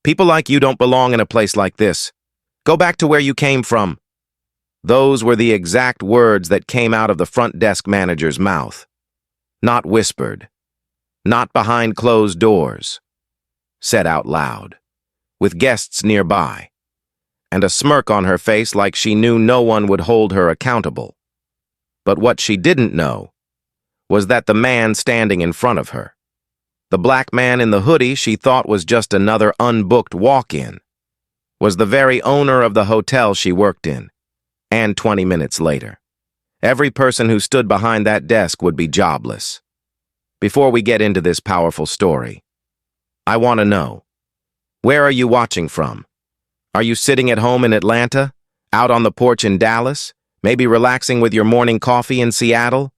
People like you don't belong in a place like this. Go back to where you came from." Those were the exact words that came out of the front desk manager's mouth. Not whispered, not behind closed doors, said out loud, with guests nearby, and a smirk on her face like she knew no one would hold her accountable. But what she didn't know was that the man standing in front of her, the black man in the hoodie she thought was just another unbooked walk-in, was the very owner of the hotel she worked in. And 20 minutes later, every person who stood behind that desk would be jobless. Before we get into this powerful story, I want to know, where are you watching from? Are you sitting at home in Atlanta? Out on the porch in Dallas? Maybe relaxing with your morning coffee in Seattle?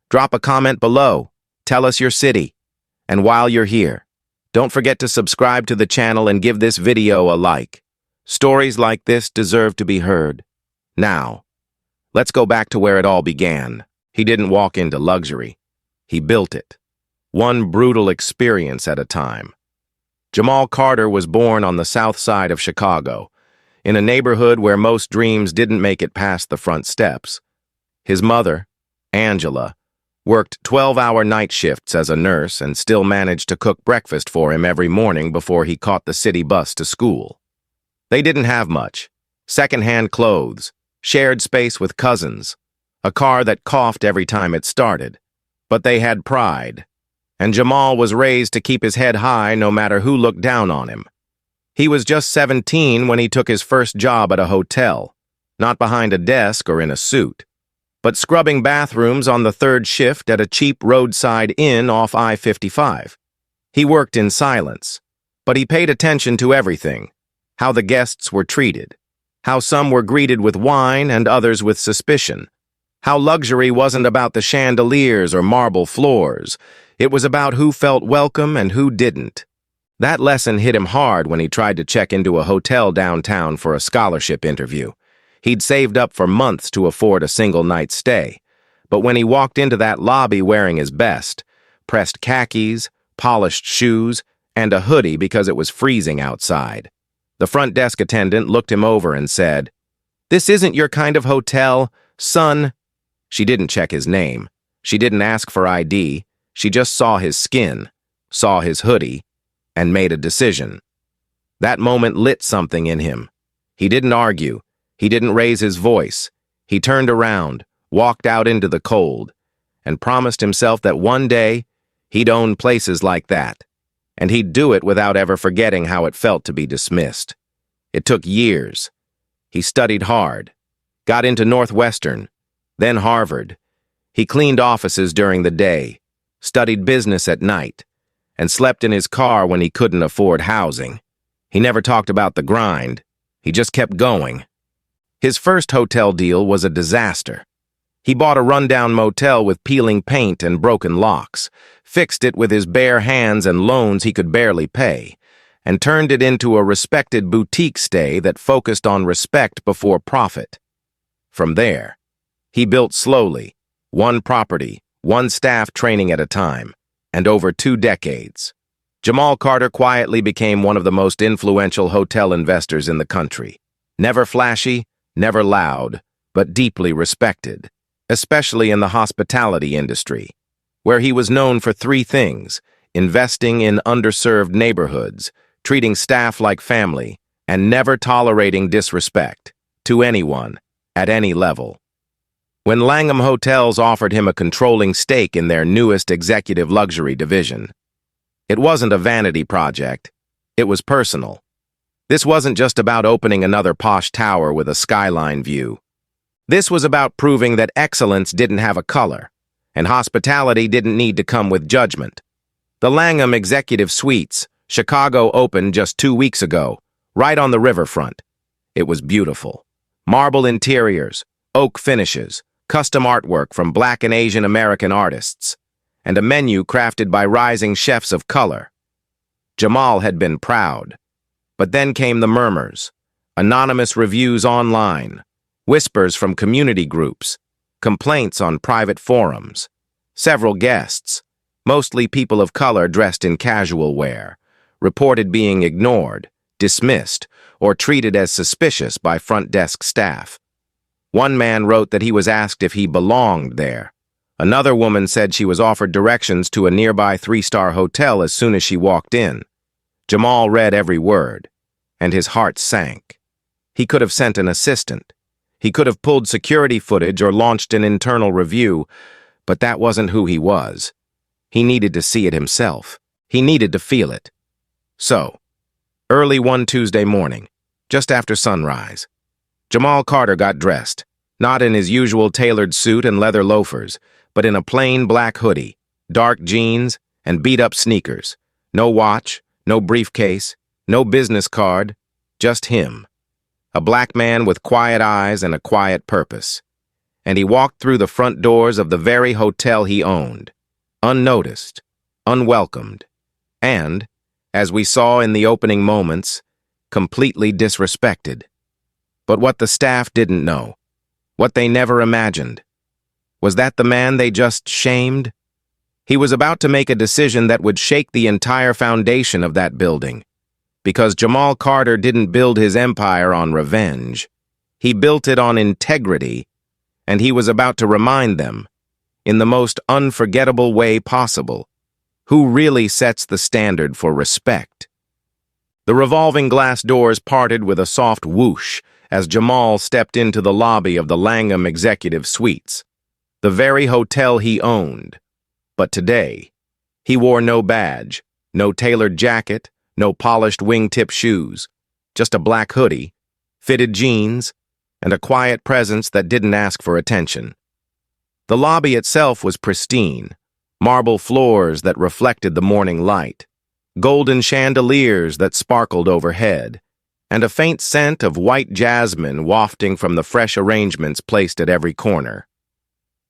Drop a comment below. Tell us your city. And while you're here, don't forget to subscribe to the channel and give this video a like. Stories like this deserve to be heard. Now, let's go back to where it all began. He didn't walk into luxury. He built it. One brutal experience at a time. Jamal Carter was born on the south side of Chicago, in a neighborhood where most dreams didn't make it past the front steps. His mother, Angela, worked 12-hour night shifts as a nurse and still managed to cook breakfast for him every morning before he caught the city bus to school. They didn't have much. Second-hand clothes, shared space with cousins, a car that coughed every time it started. But they had pride, and Jamal was raised to keep his head high no matter who looked down on him. He was just 17 when he took his first job at a hotel, not behind a desk or in a suit, but scrubbing bathrooms on the third shift at a cheap roadside inn off I-55. He worked in silence, but he paid attention to everything: how the guests were treated, how some were greeted with wine and others with suspicion, how luxury wasn't about the chandeliers or marble floors. It was about who felt welcome and who didn't. That lesson hit him hard when he tried to check into a hotel downtown for a scholarship interview. He'd saved up for months to afford a single night's stay, but when he walked into that lobby wearing his best, pressed khakis, polished shoes, and a hoodie because it was freezing outside, the front desk attendant looked him over and said, "This isn't your kind of hotel, son." She didn't check his name. She didn't ask for ID. She just saw his skin, saw his hoodie, and made a decision. That moment lit something in him. He didn't argue. He didn't raise his voice. He turned around, walked out into the cold, and promised himself that one day he'd own places like that, and he'd do it without ever forgetting how it felt to be dismissed. It took years. He studied hard, got into Northwestern, then Harvard. He cleaned offices during the day, studied business at night, and slept in his car when he couldn't afford housing. He never talked about the grind. He just kept going. His first hotel deal was a disaster. He bought a rundown motel with peeling paint and broken locks, fixed it with his bare hands and loans he could barely pay, and turned it into a respected boutique stay that focused on respect before profit. From there, he built slowly, one property, one staff training at a time, and over 2 decades. Jamal Carter quietly became one of the most influential hotel investors in the country. Never flashy, never loud, but deeply respected, especially in the hospitality industry, where he was known for 3 things: investing in underserved neighborhoods, treating staff like family, and never tolerating disrespect to anyone at any level. When Langham Hotels offered him a controlling stake in their newest executive luxury division, it wasn't a vanity project. It was personal. This wasn't just about opening another posh tower with a skyline view. This was about proving that excellence didn't have a color, and hospitality didn't need to come with judgment. The Langham Executive Suites, Chicago, opened just 2 weeks ago, right on the riverfront. It was beautiful. Marble interiors, oak finishes, custom artwork from Black and Asian American artists, and a menu crafted by rising chefs of color. Jamal had been proud. But then came the murmurs, anonymous reviews online, whispers from community groups, complaints on private forums. Several guests, mostly people of color dressed in casual wear, reported being ignored, dismissed, or treated as suspicious by front desk staff. One man wrote that he was asked if he belonged there. Another woman said she was offered directions to a nearby three-star hotel as soon as she walked in. Jamal read every word, and his heart sank. He could have sent an assistant. He could have pulled security footage or launched an internal review, but that wasn't who he was. He needed to see it himself. He needed to feel it. So, early one Tuesday morning, just after sunrise, Jamal Carter got dressed, not in his usual tailored suit and leather loafers, but in a plain black hoodie, dark jeans, and beat-up sneakers. No watch, no briefcase, no business card, just him. A black man with quiet eyes and a quiet purpose. And he walked through the front doors of the very hotel he owned, unnoticed, unwelcomed, and, as we saw in the opening moments, completely disrespected. But what the staff didn't know, what they never imagined, was that the man they just shamed? He was about to make a decision that would shake the entire foundation of that building. Because Jamal Carter didn't build his empire on revenge. He built it on integrity, and he was about to remind them, in the most unforgettable way possible, who really sets the standard for respect. The revolving glass doors parted with a soft whoosh as Jamal stepped into the lobby of the Langham Executive Suites, the very hotel he owned. But today, he wore no badge, no tailored jacket, no polished wingtip shoes, just a black hoodie, fitted jeans, and a quiet presence that didn't ask for attention. The lobby itself was pristine, marble floors that reflected the morning light, golden chandeliers that sparkled overhead, and a faint scent of white jasmine wafting from the fresh arrangements placed at every corner.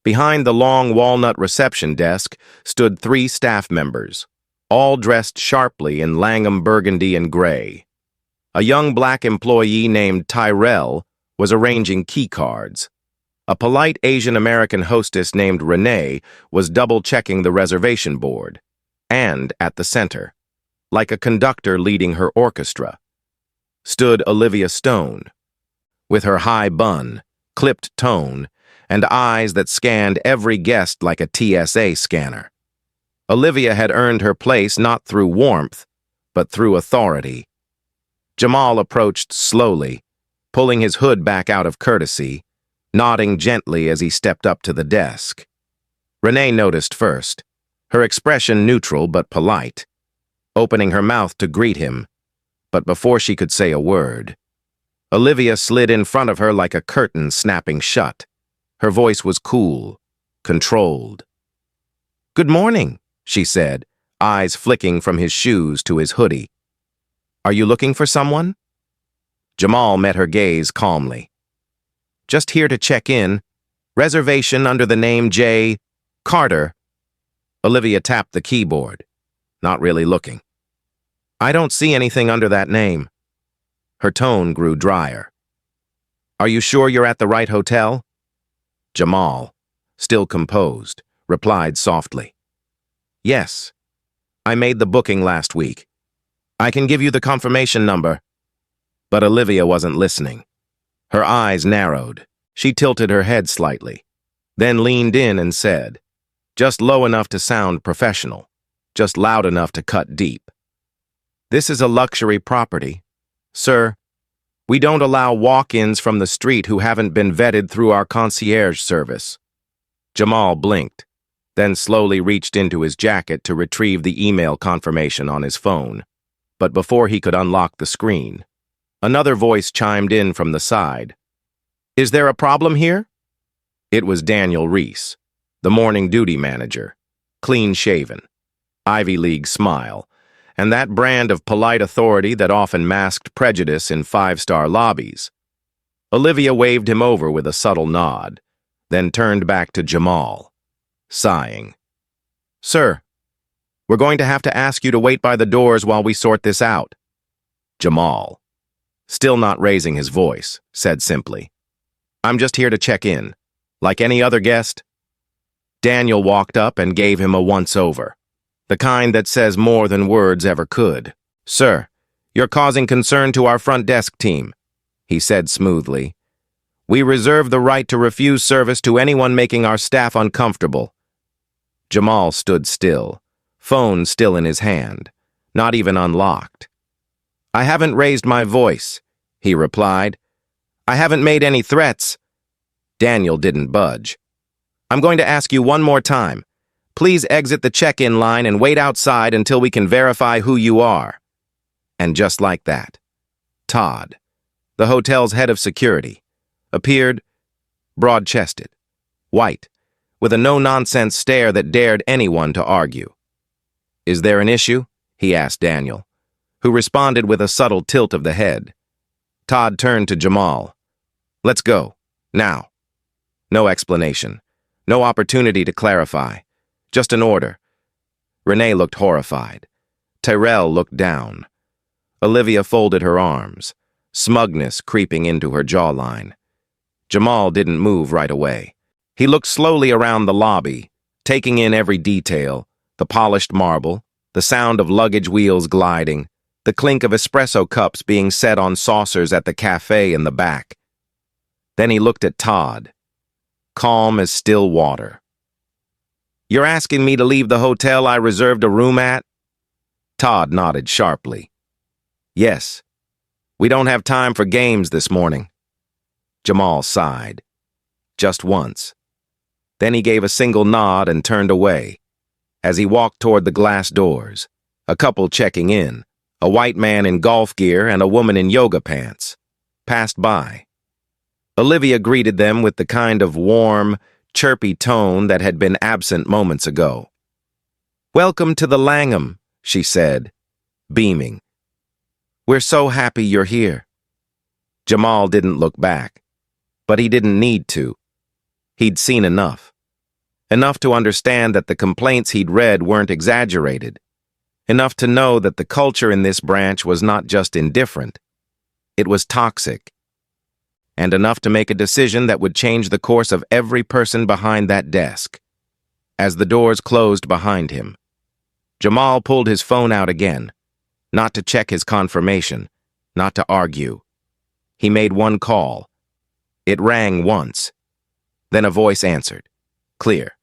Behind the long walnut reception desk stood 3 staff members, all dressed sharply in Langham burgundy and gray. A young black employee named Tyrell was arranging key cards. A polite Asian American hostess named Renee was double-checking the reservation board. And at the center, like a conductor leading her orchestra, stood Olivia Stone, with her high bun, clipped tone, and eyes that scanned every guest like a TSA scanner. Olivia had earned her place not through warmth, but through authority. Jamal approached slowly, pulling his hood back out of courtesy, nodding gently as he stepped up to the desk. Renee noticed first, her expression neutral but polite, opening her mouth to greet him, but before she could say a word, Olivia slid in front of her like a curtain snapping shut. Her voice was cool, controlled. "Good morning," she said, eyes flicking from his shoes to his hoodie. "Are you looking for someone?" Jamal met her gaze calmly. "Just here to check in. Reservation under the name J. Carter." Olivia tapped the keyboard, not really looking. "I don't see anything under that name." Her tone grew drier. "Are you sure you're at the right hotel?" Jamal, still composed, replied softly. "Yes. I made the booking last week. I can give you the confirmation number." But Olivia wasn't listening. Her eyes narrowed. She tilted her head slightly, then leaned in and said, just low enough to sound professional, just loud enough to cut deep, "This is a luxury property. Sir, we don't allow walk-ins from the street who haven't been vetted through our concierge service." Jamal blinked, then slowly reached into his jacket to retrieve the email confirmation on his phone. But before he could unlock the screen, another voice chimed in from the side. "Is there a problem here?" It was Daniel Reese, the morning duty manager, clean-shaven, Ivy League smile, and that brand of polite authority that often masked prejudice in five-star lobbies. Olivia waved him over with a subtle nod, then turned back to Jamal, sighing. "Sir, we're going to have to ask you to wait by the doors while we sort this out." Jamal, still not raising his voice, said simply, "I'm just here to check in, like any other guest." Daniel walked up and gave him a once-over, the kind that says more than words ever could. "Sir, You're causing concern to our front desk team, he said smoothly. We reserve the right to refuse service to anyone making our staff uncomfortable. Jamal stood still, phone still in his hand, not even unlocked. I haven't raised my voice, he replied. I haven't made any threats. Daniel didn't budge. I'm going to ask you one more time. Please exit the check-in line and wait outside until we can verify who you are. And just like that, Todd, the hotel's head of security, appeared, broad-chested, white, with a no-nonsense stare that dared anyone to argue. Is there an issue? He asked Daniel, who responded with a subtle tilt of the head. Todd turned to Jamal. Let's go, now. No explanation, no opportunity to clarify, just an order. Renee looked horrified. Tyrell looked down. Olivia folded her arms, smugness creeping into her jawline. Jamal didn't move right away. He looked slowly around the lobby, taking in every detail, the polished marble, the sound of luggage wheels gliding, the clink of espresso cups being set on saucers at the cafe in the back. Then he looked at Todd, calm as still water. You're asking me to leave the hotel I reserved a room at? Todd nodded sharply. Yes. We don't have time for games this morning. Jamal sighed. Just once. Then he gave a single nod and turned away. As he walked toward the glass doors, a couple checking in, a white man in golf gear and a woman in yoga pants, passed by. Olivia greeted them with the kind of warm, chirpy tone that had been absent moments ago. Welcome to the Langham, she said, beaming. We're so happy you're here. Jamal didn't look back, but he didn't need to. He'd seen enough. Enough to understand that the complaints he'd read weren't exaggerated. Enough to know that the culture in this branch was not just indifferent. It was toxic. And enough to make a decision that would change the course of every person behind that desk. As the doors closed behind him, Jamal pulled his phone out again, not to check his confirmation, not to argue. He made one call. It rang once. Then a voice answered. Clear.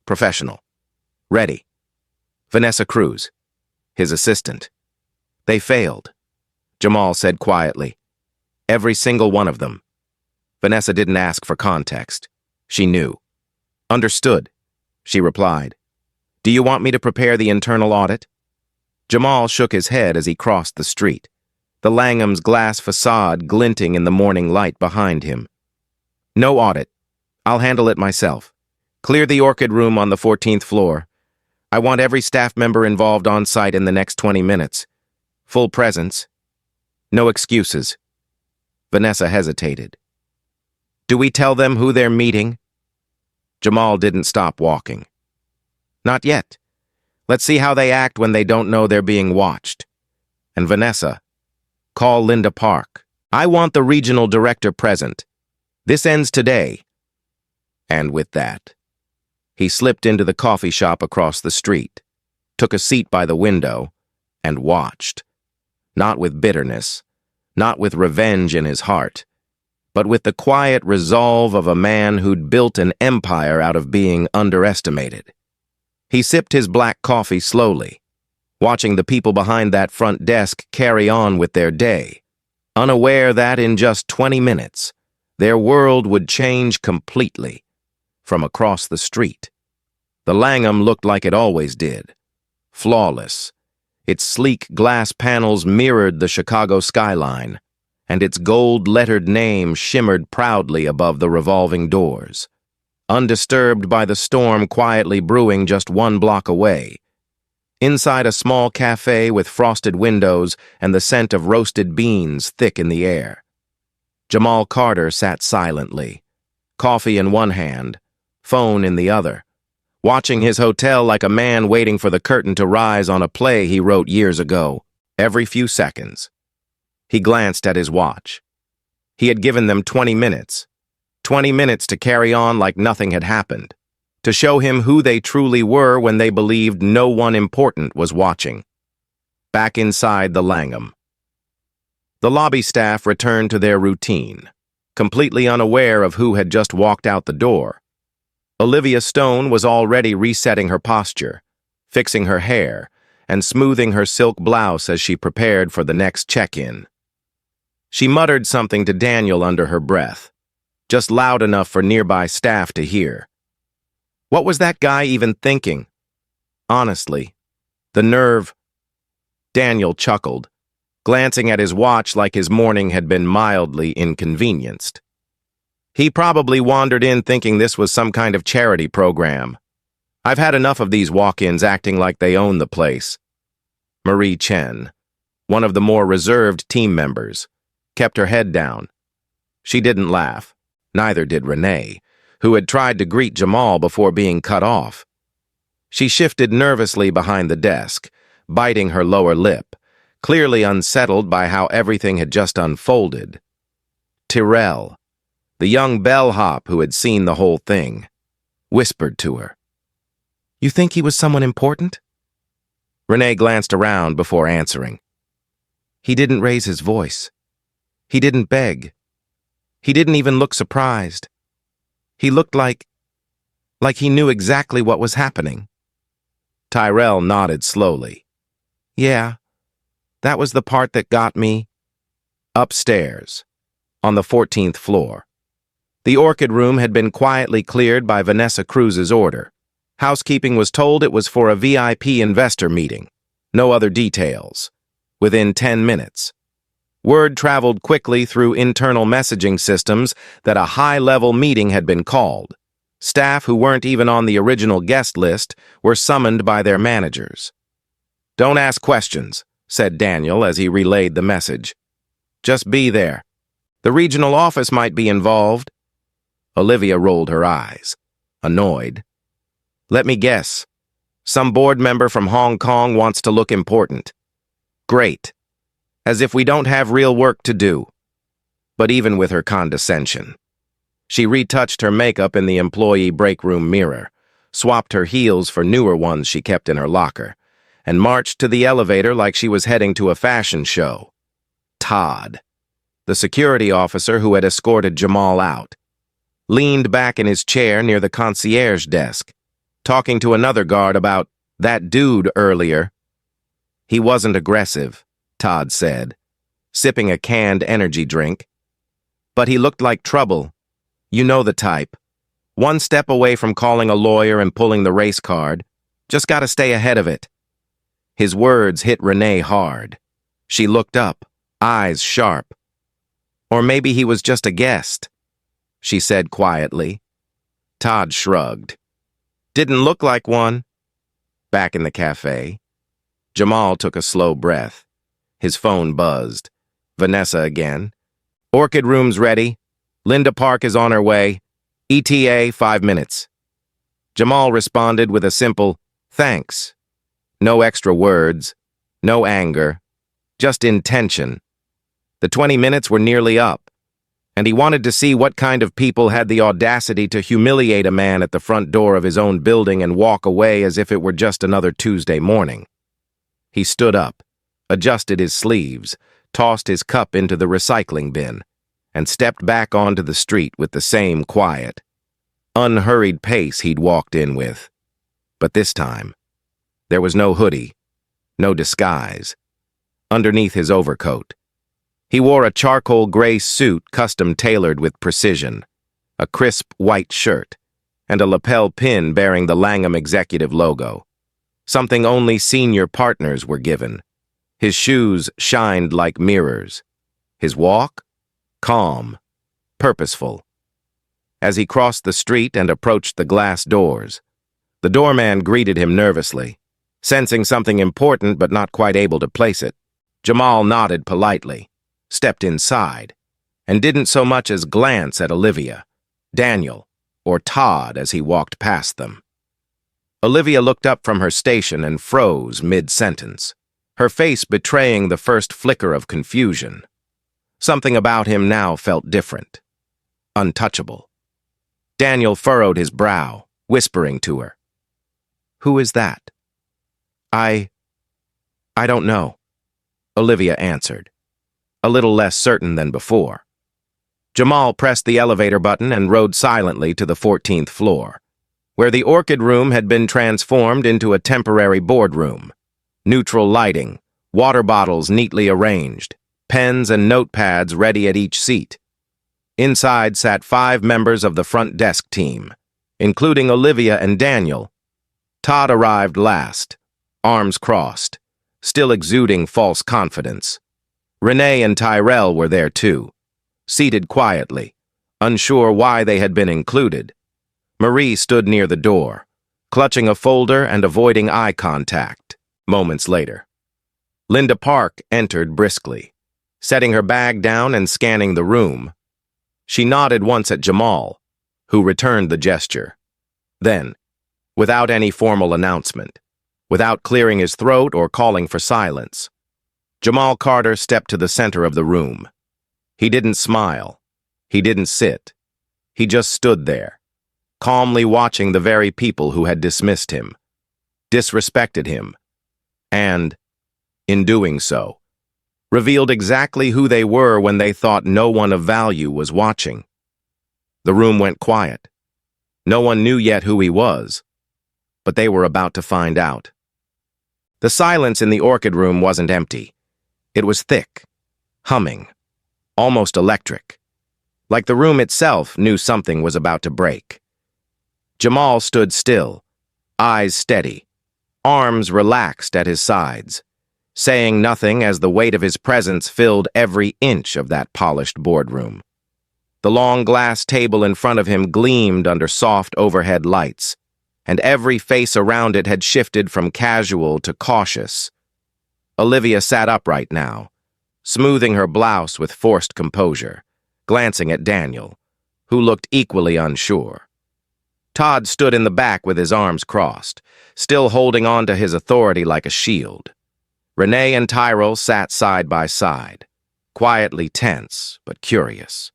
Professional. Ready. Vanessa Cruz, his assistant. They failed, Jamal said quietly. Every single one of them. Vanessa didn't ask for context. She knew. Understood, she replied. Do you want me to prepare the internal audit? Jamal shook his head as he crossed the street, the Langham's glass facade glinting in the morning light behind him. No audit. I'll handle it myself. Clear the orchid room on the 14th floor. I want every staff member involved on site in the next 20 minutes. Full presence. No excuses. Vanessa hesitated. Do we tell them who they're meeting? Jamal didn't stop walking. Not yet. Let's see how they act when they don't know they're being watched. And Vanessa, call Linda Park. I want the regional director present. This ends today. And with that, he slipped into the coffee shop across the street, took a seat by the window, and watched. Not with bitterness, not with revenge in his heart, but with the quiet resolve of a man who'd built an empire out of being underestimated. He sipped his black coffee slowly, watching the people behind that front desk carry on with their day, unaware that in just 20 minutes, their world would change completely. From across the street, the Langham looked like it always did, flawless. Its sleek glass panels mirrored the Chicago skyline, and its gold-lettered name shimmered proudly above the revolving doors. Undisturbed by the storm quietly brewing just 1 block away. Inside a small cafe with frosted windows and the scent of roasted beans thick in the air. Jamal Carter sat silently, coffee in one hand, phone in the other, watching his hotel like a man waiting for the curtain to rise on a play he wrote years ago, every few seconds. He glanced at his watch. He had given them 20 minutes. 20 minutes to carry on like nothing had happened, to show him who they truly were when they believed no one important was watching. Back inside the Langham, The lobby staff returned to their routine, completely unaware of who had just walked out the door. Olivia Stone was already resetting her posture, fixing her hair, and smoothing her silk blouse as she prepared for the next check-in. She muttered something to Daniel under her breath, just loud enough for nearby staff to hear. What was that guy even thinking? Honestly, the nerve. Daniel chuckled, glancing at his watch like his morning had been mildly inconvenienced. He probably wandered in thinking this was some kind of charity program. I've had enough of these walk-ins acting like they own the place. Marie Chen, one of the more reserved team members, kept her head down. She didn't laugh. Neither did Renee, who had tried to greet Jamal before being cut off. She shifted nervously behind the desk, biting her lower lip, clearly unsettled by how everything had just unfolded. Tyrell, the young bellhop who had seen the whole thing, whispered to her. "You think he was someone important?" Renee glanced around before answering. He didn't raise his voice. He didn't beg. He didn't even look surprised. He looked like he knew exactly what was happening. Tyrell nodded slowly. Yeah, that was the part that got me. Upstairs, on the 14th floor. The orchid room had been quietly cleared by Vanessa Cruz's order. Housekeeping was told it was for a VIP investor meeting. No other details. Within 10 minutes. Word traveled quickly through internal messaging systems that a high-level meeting had been called. Staff who weren't even on the original guest list were summoned by their managers. "Don't ask questions," said Daniel as he relayed the message. "Just be there. The regional office might be involved." Olivia rolled her eyes, annoyed. "Let me guess. Some board member from Hong Kong wants to look important. Great. As if we don't have real work to do." But even with her condescension, she retouched her makeup in the employee break room mirror, swapped her heels for newer ones she kept in her locker, and marched to the elevator like she was heading to a fashion show. Todd, the security officer who had escorted Jamal out, leaned back in his chair near the concierge desk, talking to another guard about that dude earlier. He wasn't aggressive, Todd said, sipping a canned energy drink. But he looked like trouble. You know the type. One step away from calling a lawyer and pulling the race card. Just gotta stay ahead of it. His words hit Renee hard. She looked up, eyes sharp. Or maybe he was just a guest, she said quietly. Todd shrugged. Didn't look like one. Back in the cafe, Jamal took a slow breath. His phone buzzed. Vanessa again. "Orchid room's ready. Linda Park is on her way. ETA 5 minutes. Jamal responded with a simple, "Thanks." No extra words, no anger, just intention. The 20 minutes were nearly up, and he wanted to see what kind of people had the audacity to humiliate a man at the front door of his own building and walk away as if it were just another Tuesday morning. He stood up, adjusted his sleeves, tossed his cup into the recycling bin, and stepped back onto the street with the same quiet, unhurried pace he'd walked in with. But this time, there was no hoodie, no disguise. Underneath his overcoat, he wore a charcoal gray suit custom-tailored with precision, a crisp white shirt, and a lapel pin bearing the Langham Executive logo, something only senior partners were given. His shoes shined like mirrors. His walk? Calm, purposeful. As he crossed the street and approached the glass doors, the doorman greeted him nervously, sensing something important but not quite able to place it. Jamal nodded politely, stepped inside, and didn't so much as glance at Olivia, Daniel, or Todd as he walked past them. Olivia looked up from her station and froze mid-sentence, her face betraying the first flicker of confusion. Something about him now felt different, untouchable. Daniel furrowed his brow, whispering to her, "Who is that?" I don't know," Olivia answered. a little less certain than before. Jamal pressed the elevator button and rode silently to the 14th floor, where the orchid room had been transformed into a temporary boardroom. Neutral lighting, water bottles neatly arranged, pens and notepads ready at each seat. Inside sat 5 members of the front desk team, including Olivia and Daniel. Todd arrived last, arms crossed, still exuding false confidence. Renee and Tyrell were there too, seated quietly, unsure why they had been included. Marie stood near the door, clutching a folder and avoiding eye contact. Moments later, Linda Park entered briskly, setting her bag down and scanning the room. She nodded once at Jamal, who returned the gesture. Then, without any formal announcement, without clearing his throat or calling for silence, Jamal Carter stepped to the center of the room. He didn't smile. He didn't sit. He just stood there, calmly watching the very people who had dismissed him, disrespected him, and, in doing so, revealed exactly who they were when they thought no one of value was watching. The room went quiet. No one knew yet who he was, but they were about to find out. The silence in the orchid room wasn't empty. It was thick, humming, almost electric, like the room itself knew something was about to break. Jamal stood still, eyes steady, arms relaxed at his sides, saying nothing as the weight of his presence filled every inch of that polished boardroom. The long glass table in front of him gleamed under soft overhead lights, and every face around it had shifted from casual to cautious. Olivia sat upright now, smoothing her blouse with forced composure, glancing at Daniel, who looked equally unsure. Todd stood in the back with his arms crossed, still holding on to his authority like a shield. Renee and Tyrell sat side by side, quietly tense but curious.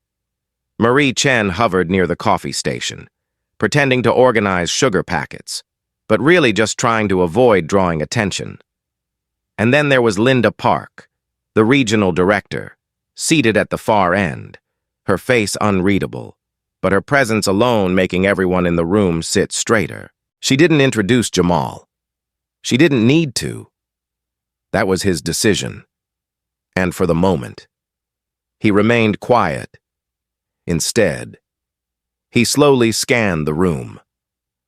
Marie Chen hovered near the coffee station, pretending to organize sugar packets, but really just trying to avoid drawing attention. And then there was Linda Park, the regional director, seated at the far end, her face unreadable, but her presence alone making everyone in the room sit straighter. She didn't introduce Jamal. She didn't need to. That was his decision. And for the moment, he remained quiet. Instead, he slowly scanned the room,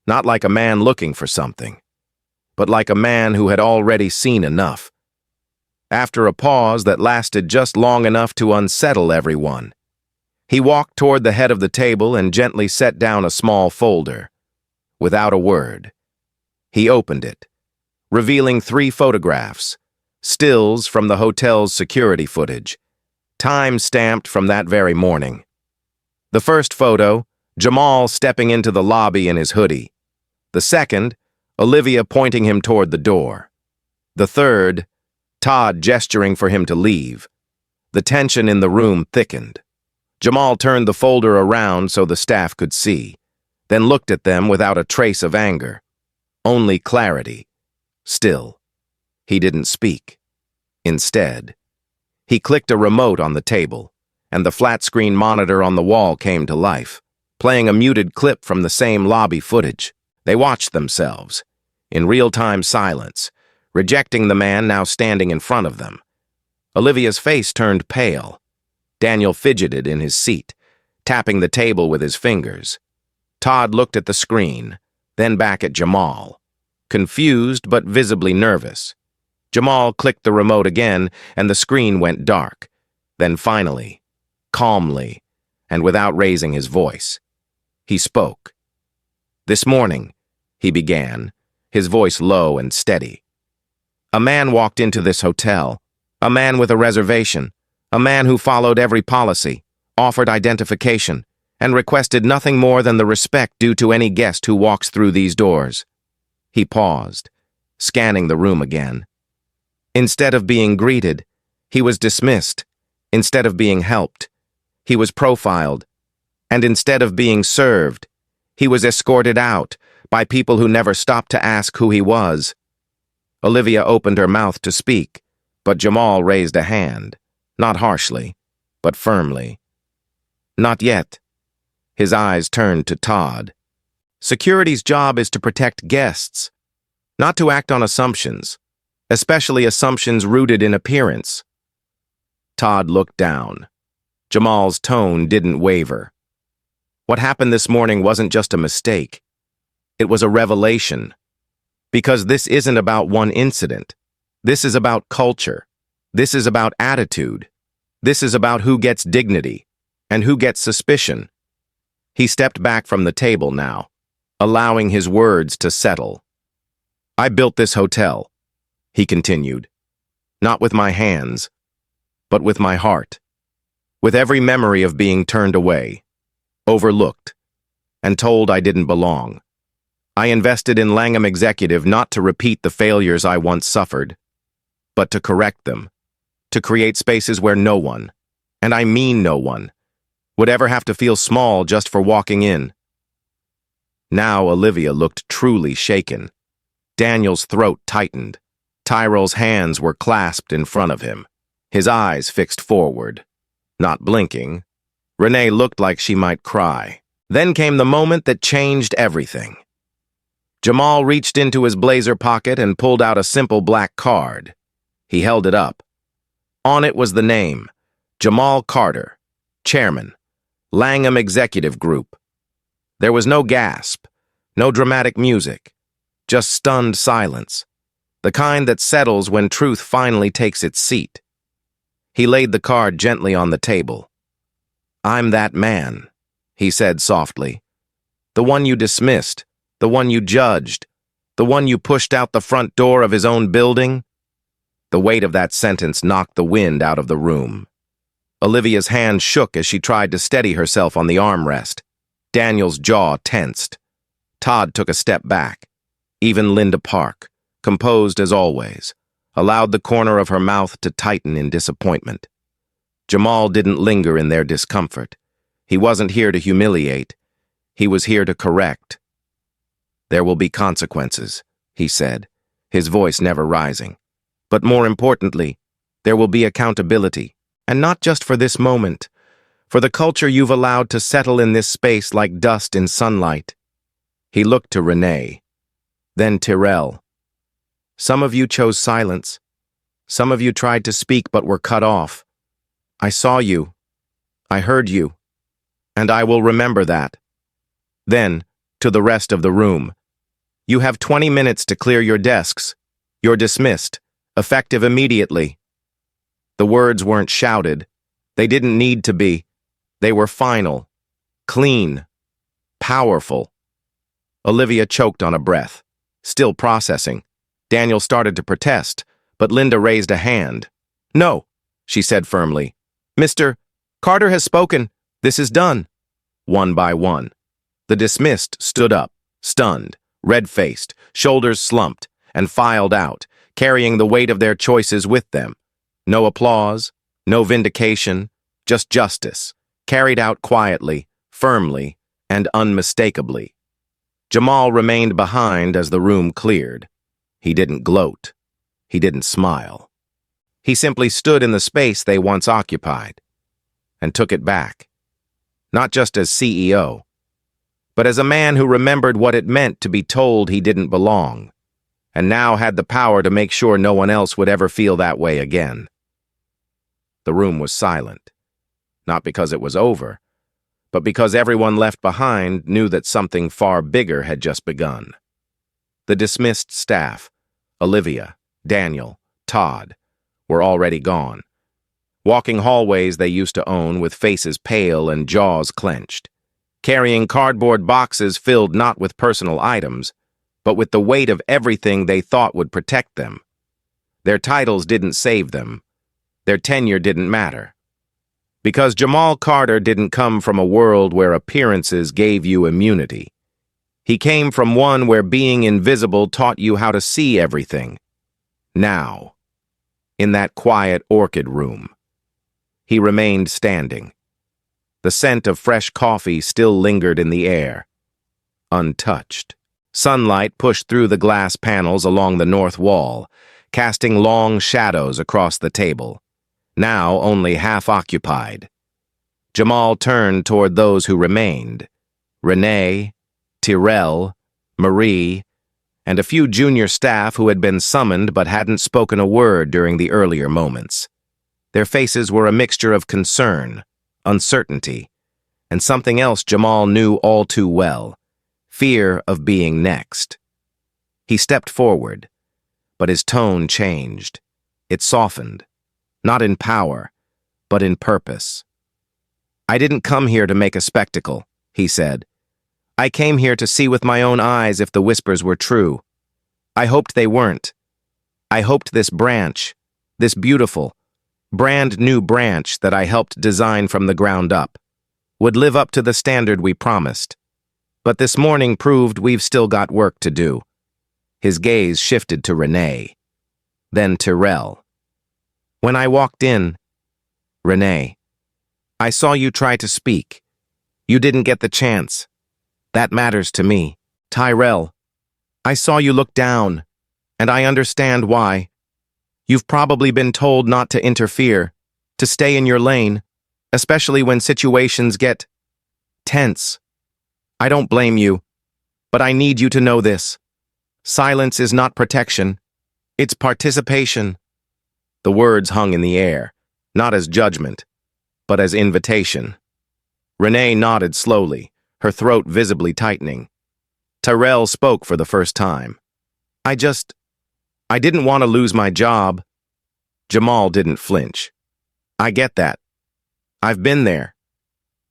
not like a man looking for something, but like a man who had already seen enough. After a pause that lasted just long enough to unsettle everyone, he walked toward the head of the table and gently set down a small folder. Without a word, he opened it, revealing 3 photographs, stills from the hotel's security footage, time-stamped from that very morning. The first photo, Jamal stepping into the lobby in his hoodie. The second, Olivia pointing him toward the door. The third, Todd gesturing for him to leave. The tension in the room thickened. Jamal turned the folder around so the staff could see, then looked at them without a trace of anger. Only clarity. Still, he didn't speak. Instead, he clicked a remote on the table, and the flat-screen monitor on the wall came to life, playing a muted clip from the same lobby footage. They watched themselves, in real-time silence, rejecting the man now standing in front of them. Olivia's face turned pale. Daniel fidgeted in his seat, tapping the table with his fingers. Todd looked at the screen, then back at Jamal, confused but visibly nervous. Jamal clicked the remote again, and the screen went dark. Then finally, calmly, and without raising his voice, he spoke. "This morning," he began, his voice low and steady, "a man walked into this hotel, a man with a reservation, a man who followed every policy, offered identification, and requested nothing more than the respect due to any guest who walks through these doors." He paused, scanning the room again. Instead of being greeted, he was dismissed. Instead of being helped, he was profiled. And instead of being served, he was escorted out by people who never stopped to ask who he was. Olivia opened her mouth to speak, but Jamal raised a hand. Not harshly, but firmly. Not yet. His eyes turned to Todd. Security's job is to protect guests, not to act on assumptions, especially assumptions rooted in appearance. Todd looked down. Jamal's tone didn't waver. What happened this morning wasn't just a mistake. It was a revelation. Because this isn't about one incident. This is about culture. This is about attitude. This is about who gets dignity and who gets suspicion. He stepped back from the table now, allowing his words to settle. I built this hotel, he continued, not with my hands, but with my heart, with every memory of being turned away, overlooked, and told I didn't belong. I invested in Langham Executive not to repeat the failures I once suffered, but to correct them, to create spaces where no one, and I mean no one, would ever have to feel small just for walking in. Now Olivia looked truly shaken. Daniel's throat tightened. Tyrell's hands were clasped in front of him, his eyes fixed forward, not blinking. Renee looked like she might cry. Then came the moment that changed everything. Jamal reached into his blazer pocket and pulled out a simple black card. He held it up. On it was the name, Jamal Carter, Chairman, Langham Executive Group. There was no gasp, no dramatic music, just stunned silence, the kind that settles when truth finally takes its seat. He laid the card gently on the table. I'm that man, he said softly. The one you dismissed, the one you judged, the one you pushed out the front door of his own building. The weight of that sentence knocked the wind out of the room. Olivia's hand shook as she tried to steady herself on the armrest. Daniel's jaw tensed. Todd took a step back. Even Linda Park, composed as always, allowed the corner of her mouth to tighten in disappointment. Jamal didn't linger in their discomfort. He wasn't here to humiliate. He was here to correct. There will be consequences, he said, his voice never rising. But more importantly, there will be accountability. And not just for this moment, for the culture you've allowed to settle in this space like dust in sunlight. He looked to Renee, then Tyrell. Some of you chose silence. Some of you tried to speak but were cut off. I saw you. I heard you. And I will remember that. Then, to the rest of the room. You have 20 minutes to clear your desks. You're dismissed, effective immediately. The words weren't shouted. They didn't need to be. They were final, clean, powerful. Olivia choked on a breath, still processing. Daniel started to protest, but Linda raised a hand. No, she said firmly. Mr. Carter has spoken. This is done. One by one. The dismissed stood up, stunned, red-faced, shoulders slumped, and filed out, carrying the weight of their choices with them. No applause, no vindication, just justice, carried out quietly, firmly, and unmistakably. Jamal remained behind as the room cleared. He didn't gloat. He didn't smile. He simply stood in the space they once occupied and took it back. Not just as CEO, but as a man who remembered what it meant to be told he didn't belong, and now had the power to make sure no one else would ever feel that way again. The room was silent, not because it was over, but because everyone left behind knew that something far bigger had just begun. The dismissed staff, Olivia, Daniel, Todd, were already gone, walking hallways they used to own with faces pale and jaws clenched, carrying cardboard boxes filled not with personal items, but with the weight of everything they thought would protect them. Their titles didn't save them. Their tenure didn't matter. Because Jamal Carter didn't come from a world where appearances gave you immunity. He came from one where being invisible taught you how to see everything. Now, in that quiet orchid room, he remained standing. The scent of fresh coffee still lingered in the air, untouched. Sunlight pushed through the glass panels along the north wall, casting long shadows across the table. now only half occupied. Jamal turned toward those who remained: Renee, Tyrell, Marie, and a few junior staff who had been summoned but hadn't spoken a word during the earlier moments. Their faces were a mixture of concern, uncertainty, and something else Jamal knew all too well: fear of being next. He stepped forward, but his tone changed. It softened, not in power, but in purpose. "I didn't come here to make a spectacle," he said. "I came here to see with my own eyes if the whispers were true. I hoped they weren't. I hoped this branch, this beautiful, brand new branch that I helped design from the ground up, would live up to the standard we promised. But this morning proved we've still got work to do." His gaze shifted to Renee, then Tyrell. "When I walked in, Renee, I saw you try to speak. You didn't get the chance. That matters to me." "Tyrell, I saw you look down, and I understand why. You've probably been told not to interfere, to stay in your lane, especially when situations get tense. I don't blame you, but I need you to know this. Silence is not protection. It's participation." The words hung in the air, not as judgment, but as invitation. Renee nodded slowly, her throat visibly tightening. Tyrell spoke for the first time. I didn't want to lose my job." Jamal didn't flinch. "I get that. I've been there.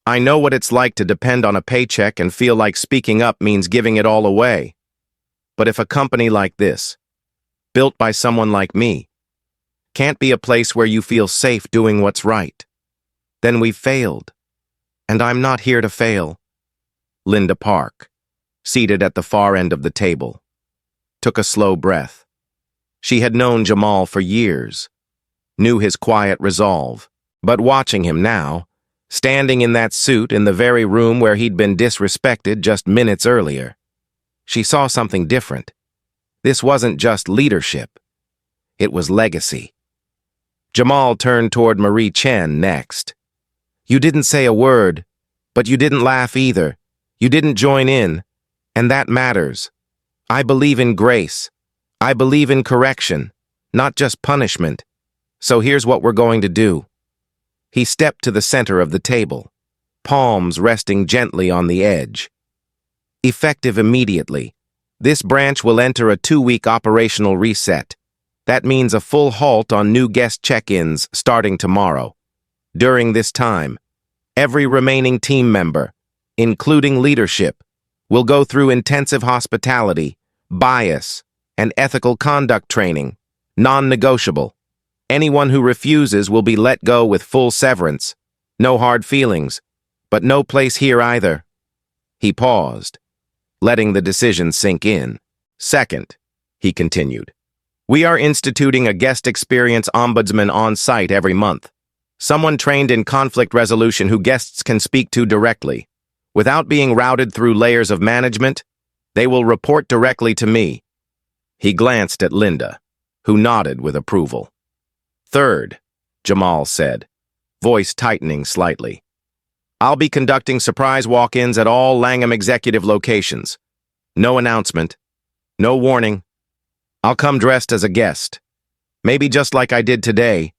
I know what it's like to depend on a paycheck and feel like speaking up means giving it all away. But if a company like this, built by someone like me, can't be a place where you feel safe doing what's right, then we've failed. And I'm not here to fail." Linda Park, seated at the far end of the table, took a slow breath. She had known Jamal for years, knew his quiet resolve, but watching him now, standing in that suit in the very room where he'd been disrespected just minutes earlier, she saw something different. This wasn't just leadership. It was legacy. Jamal turned toward Marie Chen next. "You didn't say a word, but you didn't laugh either. You didn't join in, and that matters. I believe in grace. I believe in correction, not just punishment. So here's what we're going to do." He stepped to the center of the table, palms resting gently on the edge. "Effective immediately, this branch will enter a 2-week operational reset. That means a full halt on new guest check-ins starting tomorrow. During this time, every remaining team member, including leadership, will go through intensive hospitality, bias, and ethical conduct training, non-negotiable. Anyone who refuses will be let go with full severance. No hard feelings, but no place here either." He paused, letting the decision sink in. "Second," he continued, "we are instituting a guest experience ombudsman on site every month. Someone trained in conflict resolution who guests can speak to directly. Without being routed through layers of management, they will report directly to me." He glanced at Linda, who nodded with approval. "Third," Jamal said, voice tightening slightly, "I'll be conducting surprise walk-ins at all Langham executive locations. No announcement, no warning. I'll come dressed as a guest, maybe just like I did today,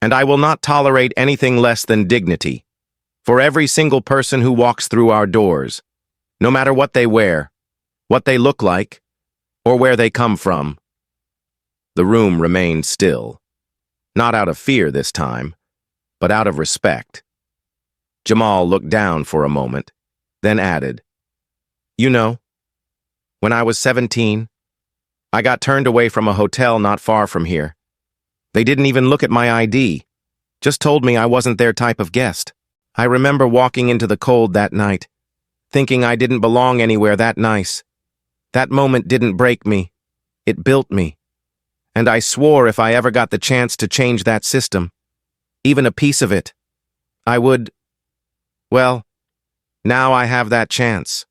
and I will not tolerate anything less than dignity. For every single person who walks through our doors, no matter what they wear, what they look like, or where they come from." The room remained still, not out of fear this time, but out of respect. Jamal looked down for a moment, then added, "You know, when I was 17, I got turned away from a hotel not far from here. They didn't even look at my ID, just told me I wasn't their type of guest. I remember walking into the cold that night, thinking I didn't belong anywhere that nice. That moment didn't break me, it built me. And I swore if I ever got the chance to change that system, even a piece of it, I would. Well, now I have that chance.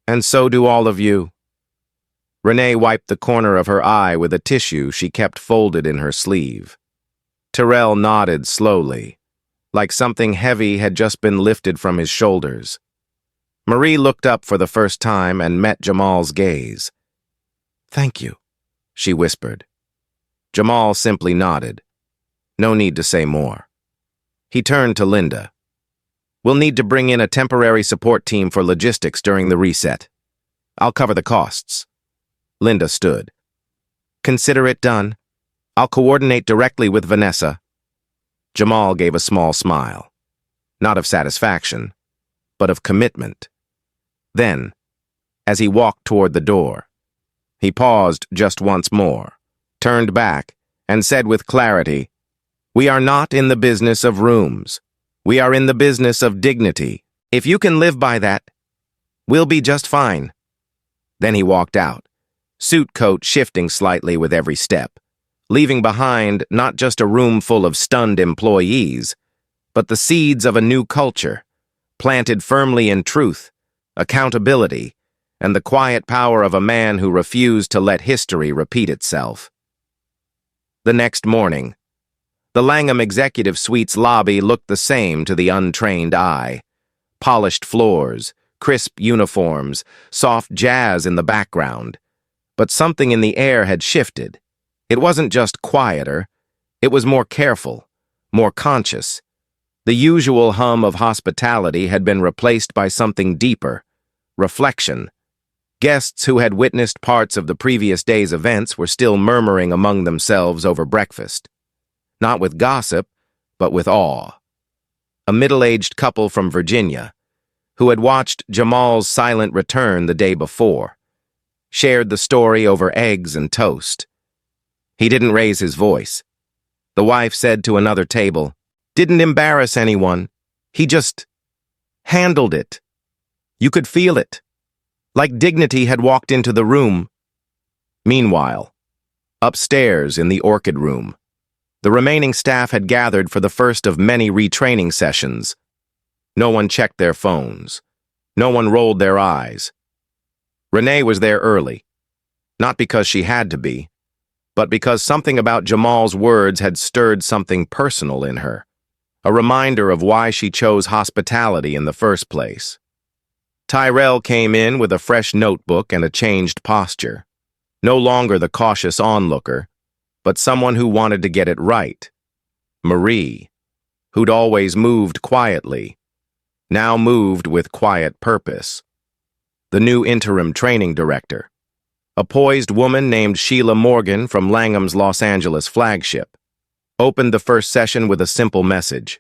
And so do all of you." Renee wiped the corner of her eye with a tissue she kept folded in her sleeve. Terrell nodded slowly, like something heavy had just been lifted from his shoulders. Marie looked up for the first time and met Jamal's gaze. "Thank you," she whispered. Jamal simply nodded. No need to say more. He turned to Linda. "We'll need to bring in a temporary support team for logistics during the reset. I'll cover the costs." Linda stood. "Consider it done. I'll coordinate directly with Vanessa." Jamal gave a small smile. Not of satisfaction, but of commitment. Then, as he walked toward the door, he paused just once more, turned back, and said with clarity, "We are not in the business of rooms. We are in the business of dignity. If you can live by that, we'll be just fine." Then he walked out, suit coat shifting slightly with every step, leaving behind not just a room full of stunned employees, but the seeds of a new culture, planted firmly in truth, accountability, and the quiet power of a man who refused to let history repeat itself. The next morning, the Langham Executive Suite's lobby looked the same to the untrained eye. Polished floors, crisp uniforms, soft jazz in the background. But something in the air had shifted. It wasn't just quieter, it was more careful, more conscious. The usual hum of hospitality had been replaced by something deeper, reflection. Guests who had witnessed parts of the previous day's events were still murmuring among themselves over breakfast. Not with gossip, but with awe. A middle-aged couple from Virginia, who had watched Jamal's silent return the day before, shared the story over eggs and toast. He didn't raise his voice. The wife said to another table, "Didn't embarrass anyone. He just handled it. You could feel it. Like dignity had walked into the room." Meanwhile, upstairs in the orchid room, the remaining staff had gathered for the first of many retraining sessions. No one checked their phones. No one rolled their eyes. Renee was there early, not because she had to be, but because something about Jamal's words had stirred something personal in her, a reminder of why she chose hospitality in the first place. Tyrell came in with a fresh notebook and a changed posture, no longer the cautious onlooker, but someone who wanted to get it right. Marie, who'd always moved quietly, now moved with quiet purpose. The new interim training director, a poised woman named Sheila Morgan from Langham's Los Angeles flagship, opened the first session with a simple message.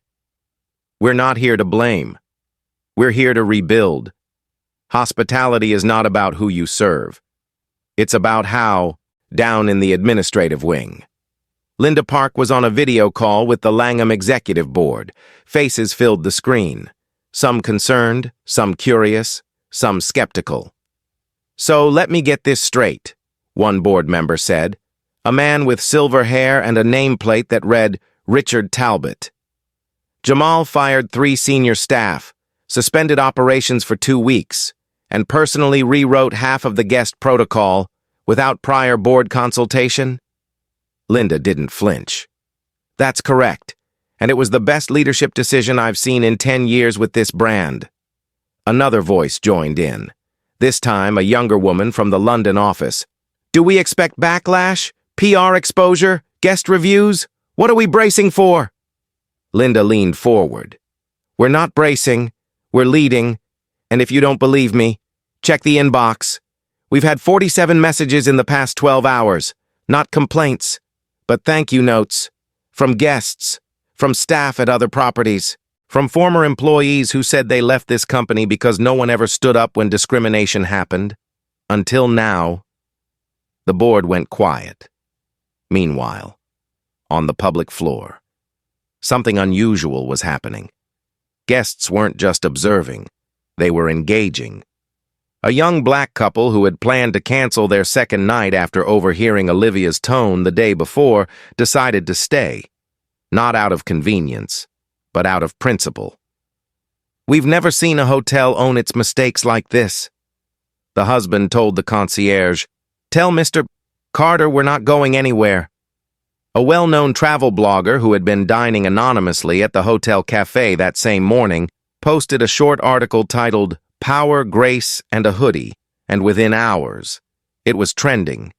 "We're not here to blame. We're here to rebuild. Hospitality is not about who you serve. It's about how, down in the administrative wing." Linda Park was on a video call with the Langham Executive Board. Faces filled the screen. Some concerned, some curious, some skeptical. "So let me get this straight," one board member said, a man with silver hair and a nameplate that read Richard Talbot. "Jamal fired 3 senior staff, suspended operations for 2 weeks, and personally rewrote half of the guest protocol without prior board consultation?" Linda didn't flinch. "That's correct, and it was the best leadership decision I've seen in 10 years with this brand." Another voice joined in, this time a younger woman from the London office. "Do we expect backlash, PR exposure, guest reviews? What are we bracing for?" Linda leaned forward. "We're not bracing, we're leading, and if you don't believe me, check the inbox. We've had 47 messages in the past 12 hours, not complaints, but thank you notes, from guests, from staff at other properties, from former employees who said they left this company because no one ever stood up when discrimination happened. Until now." The board went quiet. Meanwhile, on the public floor, something unusual was happening. Guests weren't just observing, they were engaging. A young black couple who had planned to cancel their second night after overhearing Olivia's tone the day before decided to stay, not out of convenience, but out of principle. "We've never seen a hotel own its mistakes like this." The husband told the concierge, "Tell Mr. Carter we're not going anywhere." A well-known travel blogger who had been dining anonymously at the hotel cafe that same morning posted a short article titled "Power, Grace, and a Hoodie," and within hours, it was trending.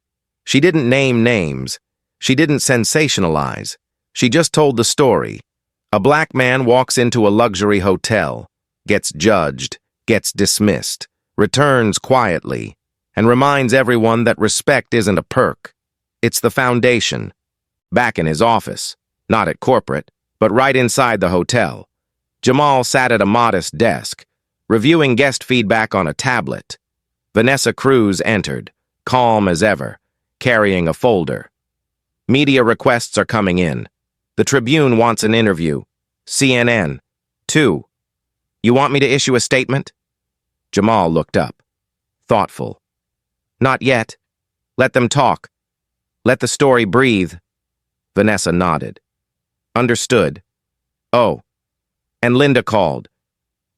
She didn't name names. She didn't sensationalize. She just told the story. A black man walks into a luxury hotel, gets judged, gets dismissed, returns quietly, and reminds everyone that respect isn't a perk. It's the foundation. Back in his office, not at corporate, but right inside the hotel, Jamal sat at a modest desk, reviewing guest feedback on a tablet. Vanessa Cruz entered, calm as ever, carrying a folder. Media requests are coming in. The Tribune wants an interview. CNN. 2. You want me to issue a statement? Jamal looked up. Thoughtful. Not yet. Let them talk. Let the story breathe. Vanessa nodded. Understood. Oh. And Linda called.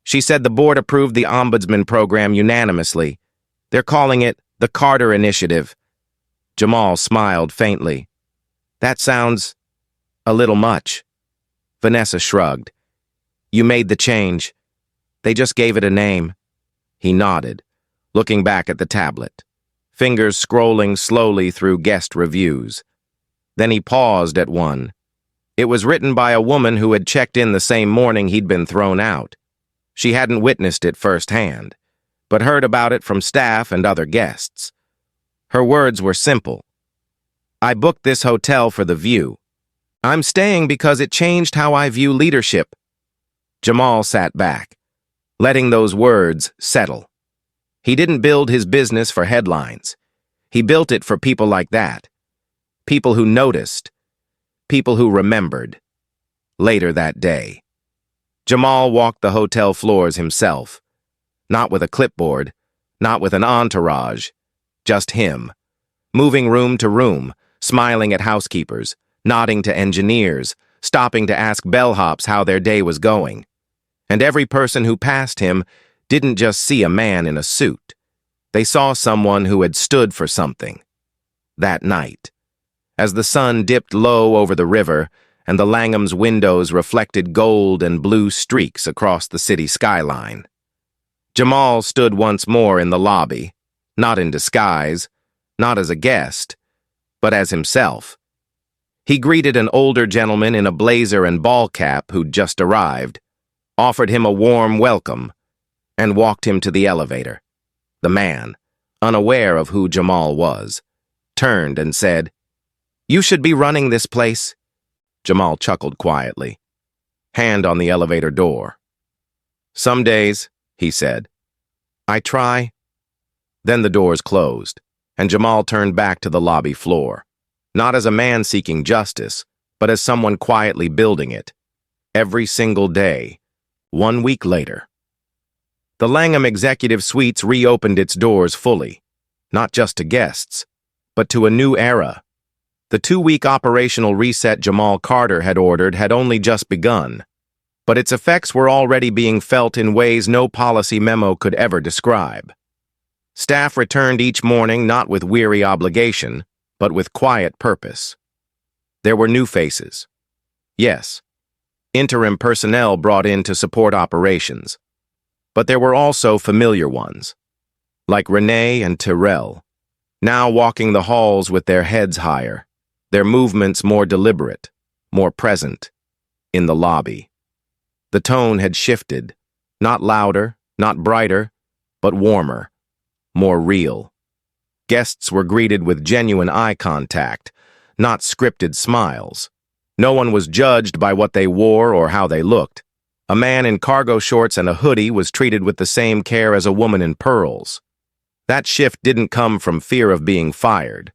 She said the board approved the Ombudsman program unanimously. They're calling it the Carter Initiative. Jamal smiled faintly. That sounds a little much. Vanessa shrugged. You made the change. They just gave it a name. He nodded, looking back at the tablet, fingers scrolling slowly through guest reviews. Then he paused at one. It was written by a woman who had checked in the same morning he'd been thrown out. She hadn't witnessed it firsthand, but heard about it from staff and other guests. Her words were simple. I booked this hotel for the view. I'm staying because it changed how I view leadership. Jamal sat back, letting those words settle. He didn't build his business for headlines. He built it for people like that. People who noticed. People who remembered. Later that day, Jamal walked the hotel floors himself. Not with a clipboard, not with an entourage, just him. Moving room to room, smiling at housekeepers, nodding to engineers, stopping to ask bellhops how their day was going. And every person who passed him didn't just see a man in a suit. They saw someone who had stood for something. That night, as the sun dipped low over the river and the Langham's windows reflected gold and blue streaks across the city skyline, Jamal stood once more in the lobby, not in disguise, not as a guest, but as himself. He greeted an older gentleman in a blazer and ball cap who'd just arrived, offered him a warm welcome, and walked him to the elevator. The man, unaware of who Jamal was, turned and said, You should be running this place. Jamal chuckled quietly, hand on the elevator door. Some days, he said. I try. Then the doors closed, and Jamal turned back to the lobby floor, not as a man seeking justice, but as someone quietly building it. Every single day, 1 week later. The Langham Executive Suites reopened its doors fully, not just to guests, but to a new era. The 2-week operational reset Jamal Carter had ordered had only just begun, but its effects were already being felt in ways no policy memo could ever describe. Staff returned each morning not with weary obligation, but with quiet purpose. There were new faces. Yes, interim personnel brought in to support operations. But there were also familiar ones, like Renee and Tyrell, now walking the halls with their heads higher, their movements more deliberate, more present, in the lobby. The tone had shifted, not louder, not brighter, but warmer, more real. Guests were greeted with genuine eye contact, not scripted smiles. No one was judged by what they wore or how they looked. A man in cargo shorts and a hoodie was treated with the same care as a woman in pearls. That shift didn't come from fear of being fired.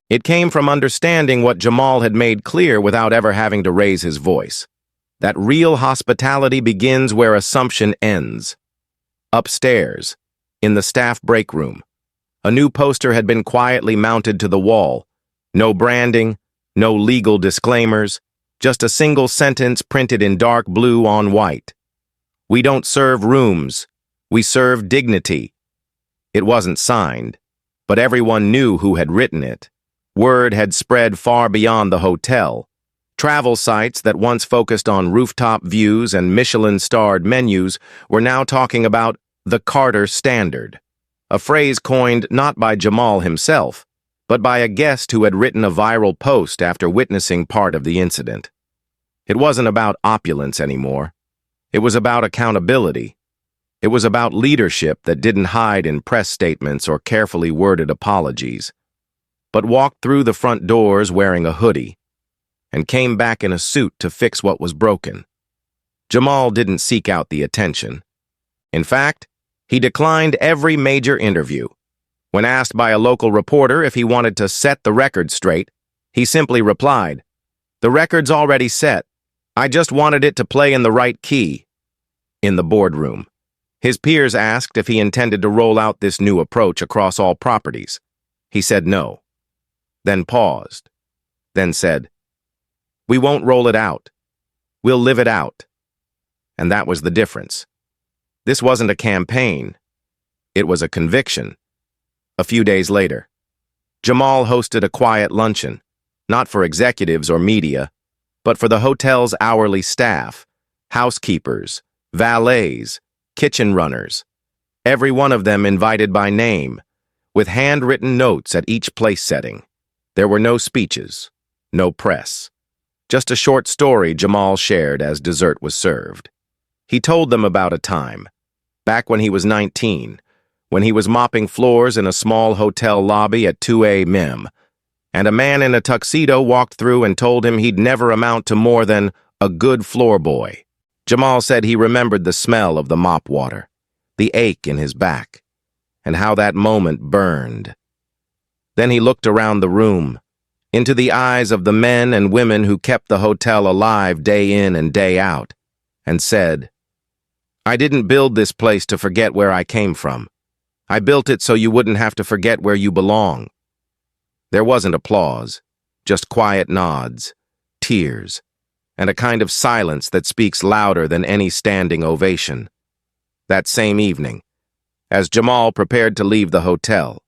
It came from understanding what Jamal had made clear without ever having to raise his voice. That real hospitality begins where assumption ends. Upstairs, in the staff break room, a new poster had been quietly mounted to the wall. No branding, no legal disclaimers, just a single sentence printed in dark blue on white. We don't serve rooms, we serve dignity. It wasn't signed, but everyone knew who had written it. Word had spread far beyond the hotel. Travel sites that once focused on rooftop views and Michelin-starred menus were now talking about the Carter Standard, a phrase coined not by Jamal himself, but by a guest who had written a viral post after witnessing part of the incident. It wasn't about opulence anymore. It was about accountability. It was about leadership that didn't hide in press statements or carefully worded apologies, but walked through the front doors wearing a hoodie and came back in a suit to fix what was broken. Jamal didn't seek out the attention. In fact, he declined every major interview. When asked by a local reporter if he wanted to set the record straight, he simply replied, "The record's already set. I just wanted it to play in the right key." In the boardroom, his peers asked if he intended to roll out this new approach across all properties. He said no, then paused, then said, "We won't roll it out. We'll live it out." And that was the difference. This wasn't a campaign. It was a conviction. A few days later, Jamal hosted a quiet luncheon, not for executives or media, but for the hotel's hourly staff, housekeepers, valets, kitchen runners, every one of them invited by name, with handwritten notes at each place setting. There were no speeches, no press. Just a short story Jamal shared as dessert was served. He told them about a time, back when he was 19, when he was mopping floors in a small hotel lobby at 2 a.m., and a man in a tuxedo walked through and told him he'd never amount to more than a good floor boy. Jamal said he remembered the smell of the mop water, the ache in his back, and how that moment burned. Then he looked around the room, into the eyes of the men and women who kept the hotel alive day in and day out, and said, "I didn't build this place to forget where I came from. I built it so you wouldn't have to forget where you belong." There wasn't applause, just quiet nods, tears, and a kind of silence that speaks louder than any standing ovation. That same evening, as Jamal prepared to leave the hotel,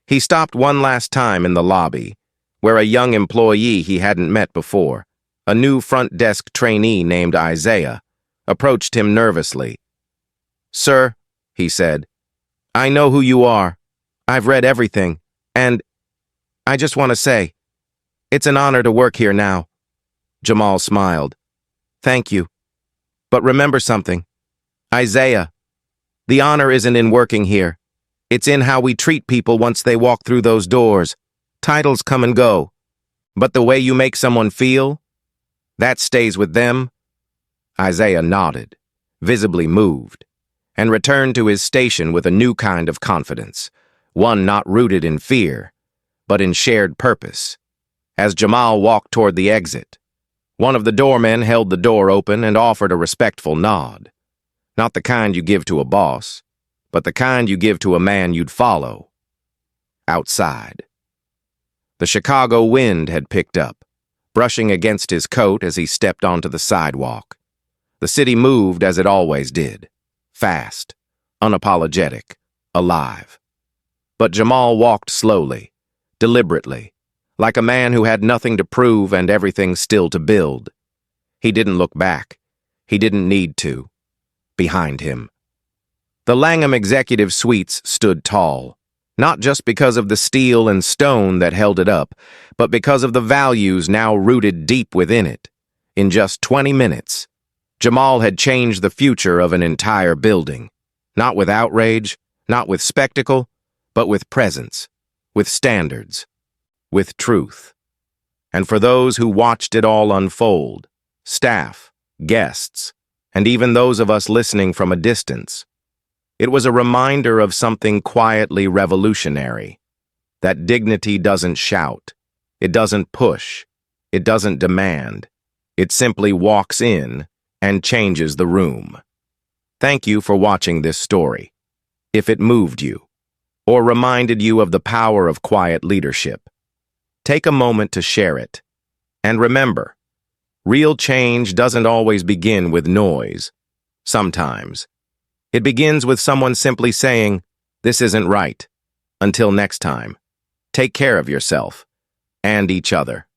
he stopped one last time in the lobby, where a young employee he hadn't met before, a new front desk trainee named Isaiah, approached him nervously. "Sir," he said, "I know who you are. I've read everything, and I just want to say, it's an honor to work here now." Jamal smiled. "Thank you. But remember something, Isaiah, the honor isn't in working here. It's in how we treat people once they walk through those doors. Titles come and go, but the way you make someone feel, that stays with them." Isaiah nodded, visibly moved, and returned to his station with a new kind of confidence, one not rooted in fear, but in shared purpose. As Jamal walked toward the exit, one of the doormen held the door open and offered a respectful nod. Not the kind you give to a boss, but the kind you give to a man you'd follow. Outside, the Chicago wind had picked up, brushing against his coat as he stepped onto the sidewalk. The city moved as it always did, fast, unapologetic, alive. But Jamal walked slowly, deliberately, like a man who had nothing to prove and everything still to build. He didn't look back. He didn't need to. Behind him, the Langham Executive Suites stood tall, not just because of the steel and stone that held it up, but because of the values now rooted deep within it. In just 20 minutes, Jamal had changed the future of an entire building, not with outrage, not with spectacle, but with presence, with standards, with truth. And for those who watched it all unfold, staff, guests, and even those of us listening from a distance, it was a reminder of something quietly revolutionary, that dignity doesn't shout, it doesn't push, it doesn't demand, it simply walks in and changes the room. Thank you for watching this story. If it moved you, or reminded you of the power of quiet leadership, take a moment to share it. And remember, real change doesn't always begin with noise. Sometimes, it begins with someone simply saying, "This isn't right." Until next time, take care of yourself and each other.